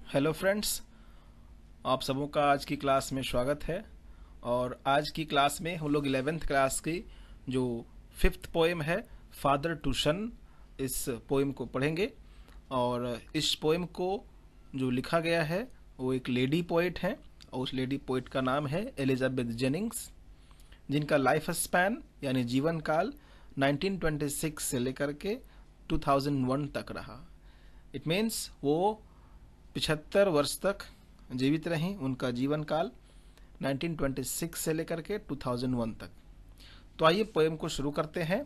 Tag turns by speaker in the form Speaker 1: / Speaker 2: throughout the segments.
Speaker 1: Hello friends, आप सबों का आज की क्लास में स्वागत है। और आज की क्लास में हम लोग 11th क्लास की जो 5th पोएम है फादर टू सन, इस पोएम को पढ़ेंगे। और इस पोएम को जो लिखा गया है वो एक लेडी पोइट है, और उस लेडी पोइट का नाम है एलिजाबेथ जेनिंग्स, जिनका लाइफ स्पैन यानी जीवन काल 1926 से लेकर के 2001 तक रहा। इट मीन्स वो 75 वर्ष तक जीवित रहीं। उनका जीवन काल 1926 से लेकर के 2001 तक। तो आइए पोएम को शुरू करते हैं।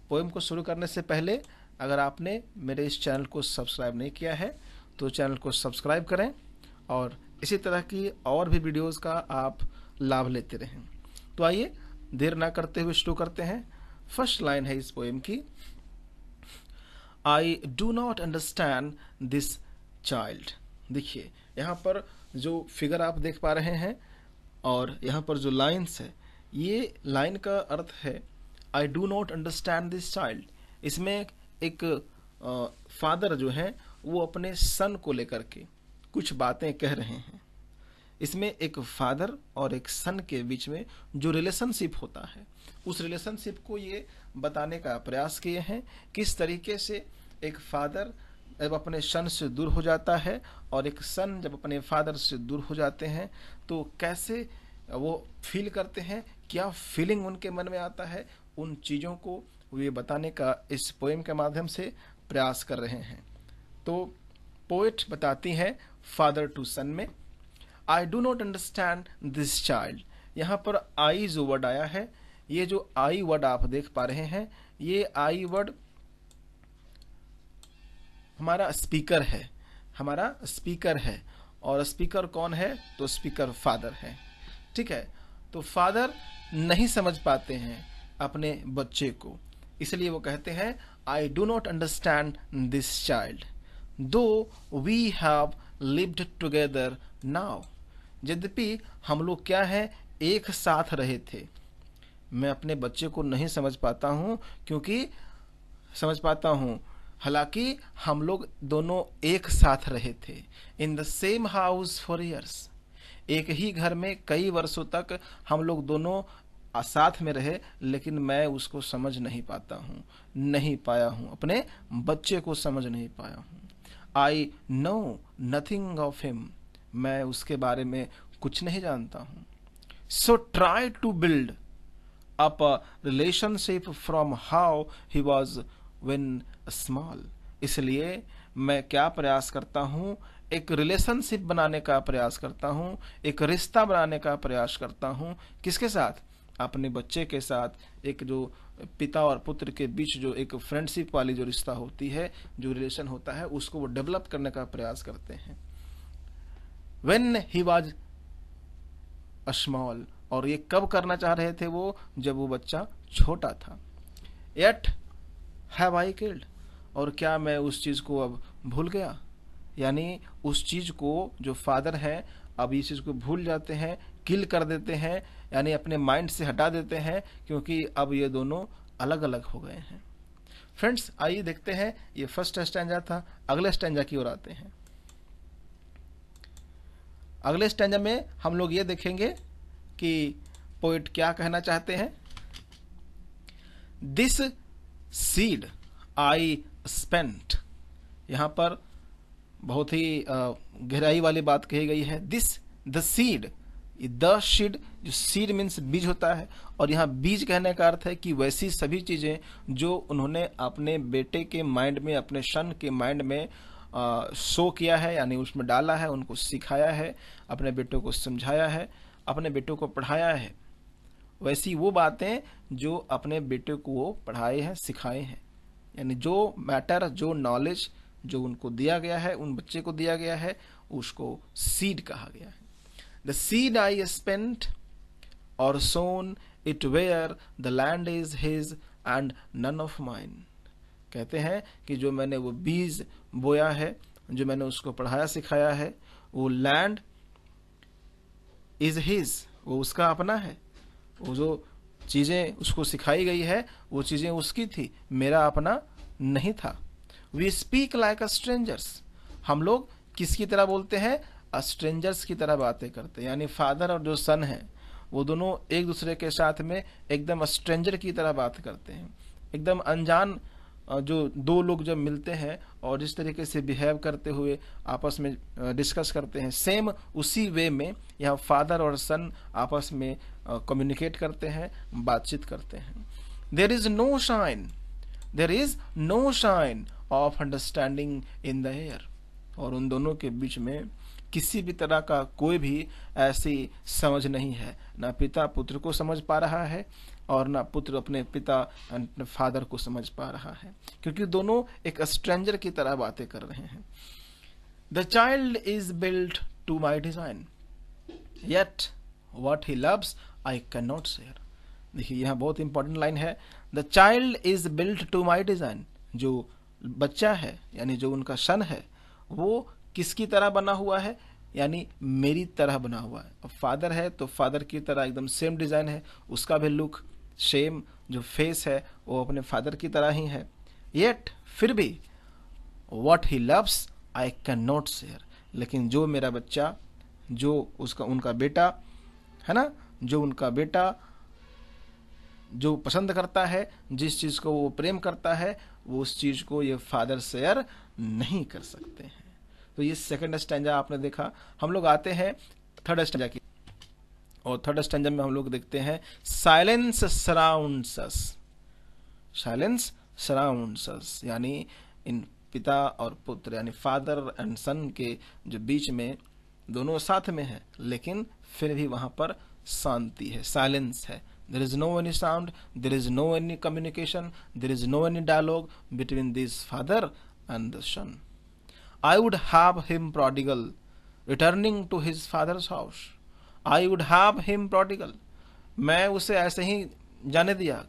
Speaker 1: पोएम को शुरू करने से पहले अगर आपने मेरे इस चैनल को सब्सक्राइब नहीं किया है तो चैनल को सब्सक्राइब करें और इसी तरह की और भी वीडियोस का आप लाभ लेते रहें। तो आइए देर ना करते हुए शुरू करते हैं। फर्स्ट लाइन है इस पोएम की, आई do not understand this child. देखिए यहाँ पर जो फिगर आप देख पा रहे हैं और यहाँ पर जो लाइन्स है, ये लाइन का अर्थ है आई do not understand this child. इसमें एक फादर जो है वो अपने सन को लेकर के कुछ बातें कह रहे हैं। इसमें एक फादर और एक सन के बीच में जो रिलेशनशिप होता है, उस रिलेशनशिप को ये बताने का प्रयास किए हैं। किस तरीके से एक फादर जब अपने सन से दूर हो जाता है और एक सन जब अपने फादर से दूर हो जाते हैं तो कैसे वो फील करते हैं, क्या फीलिंग उनके मन में आता है, उन चीज़ों को वे बताने का इस पोएम के माध्यम से प्रयास कर रहे हैं। तो पोएट बताती है फादर टू सन में, आई do not understand this child. यहाँ पर आई जो वर्ड आया है, ये जो आई वर्ड आप देख पा रहे हैं, ये आई वर्ड हमारा स्पीकर है। और स्पीकर कौन है? तो स्पीकर फादर है। ठीक है, तो फादर नहीं समझ पाते हैं अपने बच्चे को, इसलिए वो कहते हैं I do not understand this child though we have lived together now. यद्यपि हम लोग क्या है, एक साथ रहे थे, मैं अपने बच्चे को नहीं समझ पाता हूँ, हालांकि हम लोग दोनों एक साथ रहे थे। In the same house for years, एक ही घर में कई वर्षों तक हम लोग दोनों साथ में रहे, लेकिन मैं उसको समझ नहीं पाया हूँ, अपने बच्चे को समझ नहीं पाया हूँ। I know nothing of him, मैं उसके बारे में कुछ नहीं जानता हूँ। So try to build up a relationship from how he was when small. इसलिए मैं क्या प्रयास करता हूँ, एक रिलेशनशिप बनाने का प्रयास करता हूँ, एक रिश्ता बनाने का प्रयास करता हूँ। किसके साथ? अपने बच्चे के साथ। एक जो पिता और पुत्र के बीच जो एक फ्रेंडशिप वाली जो रिश्ता होती है, जो रिलेशन होता है, उसको वो डेवलप करने का प्रयास करते हैं। व्हेन ही वॉज स्मॉल, और ये कब करना चाह रहे थे वो? जब वो बच्चा छोटा था। येट हैव आई किल्ड, और क्या मैं उस चीज़ को अब भूल गया? यानी उस चीज़ को जो फादर हैं अब इस चीज़ को भूल जाते हैं, किल कर देते हैं, यानी अपने माइंड से हटा देते हैं, क्योंकि अब ये दोनों अलग अलग हो गए हैं। फ्रेंड्स, आइए देखते हैं, ये फर्स्ट स्टैंजा था। अगले स्टैंजा की ओर आते हैं। अगले स्टैंजा में हम लोग ये देखेंगे कि पोएट क्या कहना चाहते हैं। दिस सीड आई स्पेंट, यहाँ पर बहुत ही गहराई वाली बात कही गई है। This the seed, the seed, जो सीड मीन्स बीज होता है, और यहाँ बीज कहने का अर्थ है कि वैसी सभी चीजें जो उन्होंने अपने बेटे के माइंड में, अपने सन के माइंड में शो किया है, यानी उसमें डाला है, उनको सिखाया है, अपने बेटों को समझाया है, अपने बेटों को पढ़ाया है, वैसी वो बातें जो अपने बेटे को वो पढ़ाए हैं, सिखाए हैं। यानी जो मैटर, जो नॉलेज जो उनको दिया गया है, उन बच्चे को दिया गया है, उसको सीड कहा गया है। द सीड आई स्पेंट और sown it where the land is his and none of mine. कहते हैं कि जो मैंने वो बीज बोया है, जो मैंने उसको पढ़ाया सिखाया है, वो लैंड इज हिज, वो उसका अपना है। वो जो चीज़ें उसको सिखाई गई है वो चीज़ें उसकी थी, मेरा अपना नहीं था। We speak like a strangers, हम लोग किसकी तरह बोलते हैं? स्ट्रेंजर्स की तरह बातें करते हैं। यानी फादर और जो सन है वो दोनों एक दूसरे के साथ में एकदम स्ट्रेंजर की तरह बात करते हैं। एकदम अनजान जो दो लोग जब मिलते हैं और जिस तरीके से बिहेव करते हुए आपस में डिस्कस करते हैं, सेम उसी वे में यहाँ फादर और सन आपस में कम्युनिकेट करते हैं, बातचीत करते हैं। There is no shine of understanding in the air. और उन दोनों के बीच में किसी भी तरह का कोई भी ऐसी समझ नहीं है। ना पिता पुत्र को समझ पा रहा है और ना पुत्र अपने पिता अपने फादर को समझ पा रहा है, क्योंकि दोनों एक स्ट्रेंजर की तरह बातें कर रहे हैं। The child is built to my design, yet what he loves I can not share. देखिए यहाँ बहुत इंपॉर्टेंट लाइन है, the child is built to my design. जो बच्चा है यानी जो उनका सन है वो किसकी तरह बना हुआ है? यानी मेरी तरह बना हुआ है। अब फादर है तो फादर की तरह एकदम सेम डिजाइन है, उसका भी लुक सेम, जो फेस है वो अपने फादर की तरह ही है। येट फिर भी what he loves I can not share, लेकिन जो मेरा बच्चा, जो उसका उनका बेटा है ना, जो उनका बेटा जो पसंद करता है, जिस चीज को वो प्रेम करता है, वो उस चीज को ये फादर शेयर नहीं कर सकते हैं। तो ये सेकंड स्टैंजा आपने देखा। हम लोग आते हैं थर्ड स्टैंजा की, और थर्ड स्टैंजा में हम लोग देखते हैं साइलेंस सराउंड्स अस। साइलेंस सराउंड्स अस यानी इन पिता और पुत्र यानी फादर एंड सन के जो बीच में दोनों साथ में है, लेकिन फिर भी वहां पर शांति है, साइलेंस है। There is no any sound, there is no any communication, there is no any dialogue between this father and the son. I would have him prodigal, returning to his father's house. I would have him prodigal. मैं उसे ऐसे ही जाने दिया।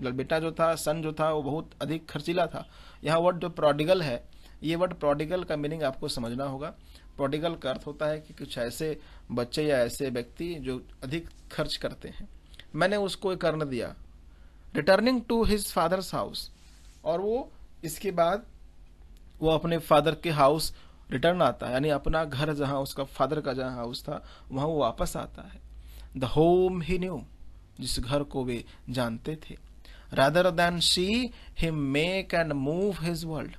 Speaker 1: बेटा जो था, सन जो था, वो बहुत अधिक खर्चीला था। यहाँ वर्ड जो प्रोडिगल है, ये वर्ड प्रोडिगल का मीनिंग आपको समझना होगा। प्रोडिगल का अर्थ होता है कि कुछ ऐसे बच्चे या ऐसे व्यक्ति जो अधिक खर्च करते हैं। मैंने उसको करने दिया, returning to his father's house, और वो इसके बाद वो अपने फादर के हाउस रिटर्न आता है, यानी अपना घर जहां उसका फादर का जहां हाउस था वहां वो वापस आता है। द होम ही न्यू, जिस घर को वे जानते थे। Rather than see him make and move his world,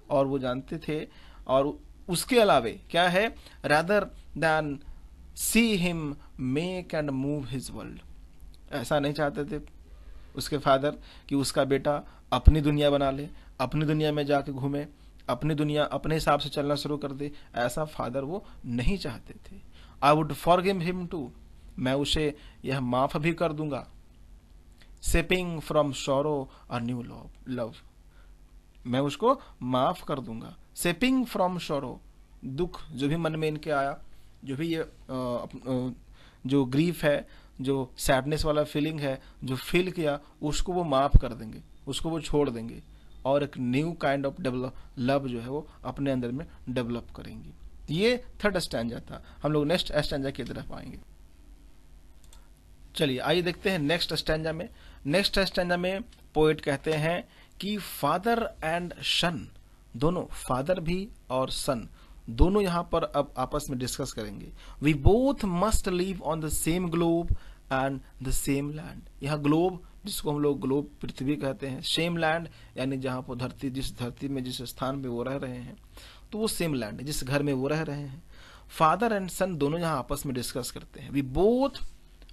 Speaker 1: और वो जानते थे, और उसके अलावे क्या है, rather than see him make and move his world. ऐसा नहीं चाहते थे उसके फादर कि उसका बेटा अपनी दुनिया बना ले, अपनी दुनिया में जाके घूमे, अपनी दुनिया अपने हिसाब से चलना शुरू कर दे। ऐसा फादर वो नहीं चाहते थे। I would forgive him too, मैं उसे यह माफ भी कर दूंगा। Seeping from sorrow a new love, मैं उसको माफ कर दूंगा। सेपिंग फ्रॉम सॉरो, दुख जो भी मन में इनके आया, जो भी ये जो ग्रीफ है, जो सैडनेस वाला फीलिंग है, जो फील किया, उसको वो माफ कर देंगे, उसको वो छोड़ देंगे, और एक न्यू काइंड ऑफ लव जो है वो अपने अंदर में डेवलप करेंगे। ये थर्ड स्टैंजा था। हम लोग नेक्स्ट स्टैंजा की तरफ आएंगे। चलिए आइए देखते हैं नेक्स्ट स्टैंजा में। नेक्स्ट स्टैंजा में पोएट कहते हैं कि फादर एंड सन, दोनों फादर भी और सन दोनों यहां पर अब आपस में डिस्कस करेंगे। We both must live on the same globe and the same land. यह ग्लोब, जिसको हम लोग ग्लोब पृथ्वी कहते हैं, सेम लैंड यानी जहां पर धरती, जिस धरती में जिस स्थान पे वो रह रहे हैं, तो वो सेम लैंड है, जिस घर में वो रह रहे हैं। फादर एंड सन दोनों यहां आपस में डिस्कस करते हैं। वी बोथ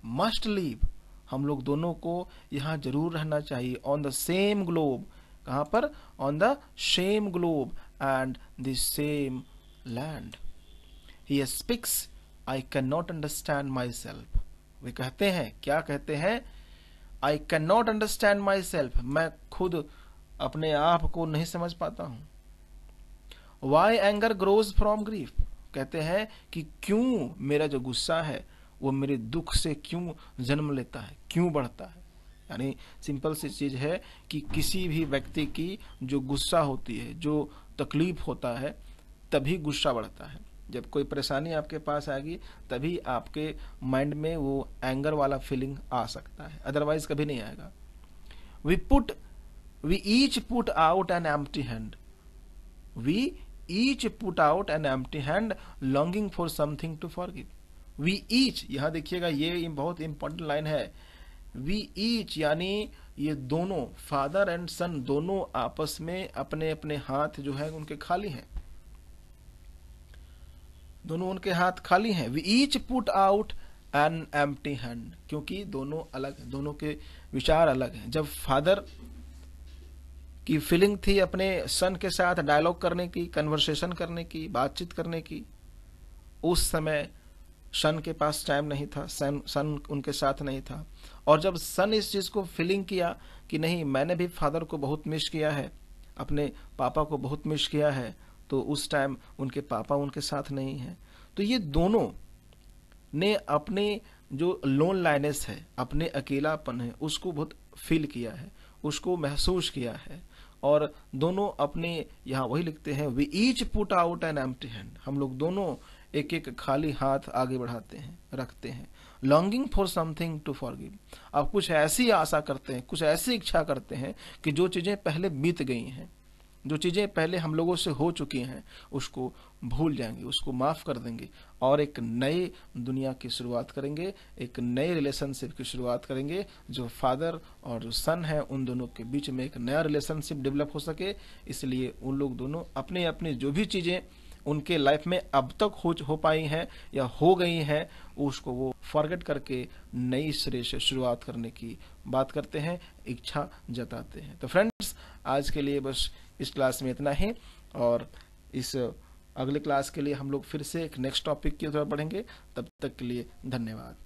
Speaker 1: मस्ट लिव, हम लोग दोनों को यहाँ जरूर रहना चाहिए। ऑन द सेम ग्लोब, कहां पर? On the same globe and the same land. He speaks, I cannot understand myself. वे कहते हैं, क्या कहते हैं? I cannot understand myself. मैं खुद अपने आप को नहीं समझ पाता हूं। Why anger grows from grief. कहते हैं कि क्यों मेरा जो गुस्सा है वो मेरे दुख से क्यों जन्म लेता है, क्यों बढ़ता है। यानी सिंपल सी चीज है कि किसी भी व्यक्ति की जो गुस्सा होती है, जो तकलीफ होता है, तभी गुस्सा बढ़ता है। जब कोई परेशानी आपके पास आएगी तभी आपके माइंड में वो एंगर वाला फीलिंग आ सकता है, अदरवाइज कभी नहीं आएगा। We each put out an empty hand, we each put out an empty hand longing for something to forgive. We each, यहां देखिएगा ये बहुत इंपॉर्टेंट लाइन है। वी ईच यानी ये दोनों, फादर एंड सन दोनों आपस में अपने अपने हाथ जो है उनके खाली हैं, दोनों उनके हाथ खाली हैं। We each put out an empty hand, क्योंकि दोनों अलग, दोनों के विचार अलग हैं। जब फादर की फीलिंग थी अपने सन के साथ डायलॉग करने की, कन्वर्सेशन करने की, बातचीत करने की, उस समय सन के पास टाइम नहीं था, सन उनके साथ नहीं था। और जब सन इस चीज को फीलिंग किया कि नहीं, मैंने भी फादर को बहुत मिस किया है, अपने पापा को बहुत मिस किया है, तो उस टाइम उनके पापा उनके साथ नहीं है। तो ये दोनों ने अपने जो लोन लाइनेस है, अपने अकेलापन है, उसको बहुत फील किया है, उसको महसूस किया है। और दोनों अपने, यहाँ वही लिखते हैं, we each put out an empty hand, हम लोग दोनों एक एक खाली हाथ आगे बढ़ाते हैं, रखते हैं। Longing for something to forgive, अब कुछ ऐसी आशा करते हैं, कुछ ऐसी इच्छा करते हैं कि जो चीजें पहले बीत गई हैं, जो चीजें पहले हम लोगों से हो चुकी हैं, उसको भूल जाएंगे, उसको माफ कर देंगे और एक नई दुनिया की शुरुआत करेंगे, एक नए रिलेशनशिप की शुरुआत करेंगे। जो फादर और जो सन है, उन दोनों के बीच में एक नया रिलेशनशिप डेवलप हो सके, इसलिए उन लोग दोनों अपने अपने जो भी चीजें उनके लाइफ में अब तक हो पाई हैं या हो गई हैं, उसको वो फॉरगेट करके नई सिरे से शुरुआत करने की बात करते हैं, इच्छा जताते हैं। तो फ्रेंड्स, आज के लिए बस इस क्लास में इतना ही, और इस अगले क्लास के लिए हम लोग फिर से एक नेक्स्ट टॉपिक की तरफ बढ़ेंगे। तब तक के लिए धन्यवाद।